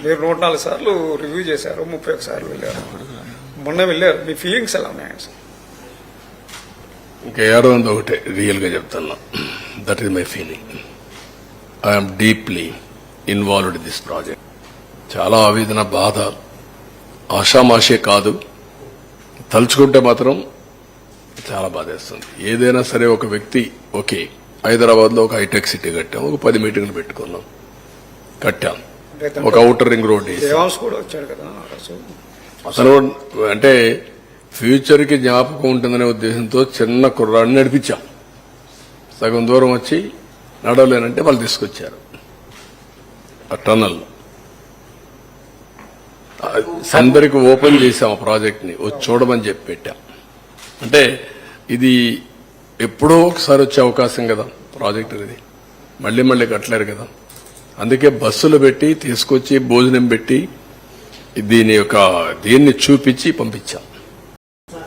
మీరు 104 సార్లు రివ్యూ చేశారు, 31 సార్లు వెళ్ళారు, మొన్న వెళ్ళారు. మీ ఫీలింగ్స్ ఎలా ఉన్నాయండి సార్? ఇంకా ఏడవంది ఒకటే రియల్గా చెప్తున్నా, that is my feeling. I'm deeply involved in this project. చాలా ఆవేదన, బాధ, ఆషామాషే కాదు, తలుచుకుంటే మాత్రం చాలా బాధేస్తుంది. ఏదైనా సరే ఒక వ్యక్తి, ఓకే హైదరాబాద్ లో ఒక హైటెక్ సిటీ కట్టాం, ఒక 10 మీటింగ్లు పెట్టుకున్నాం, కట్టాం, ఒక ఔటర్ రింగ్ రోడ్ కూడా వచ్చాడు కదా అసలు. అంటే ఫ్యూచర్ కి జ్ఞాపకం ఉంటుందనే ఉద్దేశంతో చిన్న కుర్రాడిని నడిపించాం. సగం దూరం వచ్చి నడవలేనంటే వాళ్ళు తీసుకొచ్చారు ఆ టన్నల్. అందరికి ఓపెన్ చేశాం ఆ ప్రాజెక్ట్ ని, వచ్చి చూడమని చెప్పి పెట్టాం. అంటే ఇది ఎప్పుడో ఒకసారి వచ్చే అవకాశం కదా ప్రాజెక్ట్ అనేది, మళ్లీ మళ్లీ కట్టలేరు కదా. అందుకే బస్సులు పెట్టి తీసుకొచ్చి భోజనం పెట్టి దీన్ని చూపించి పంపించాం.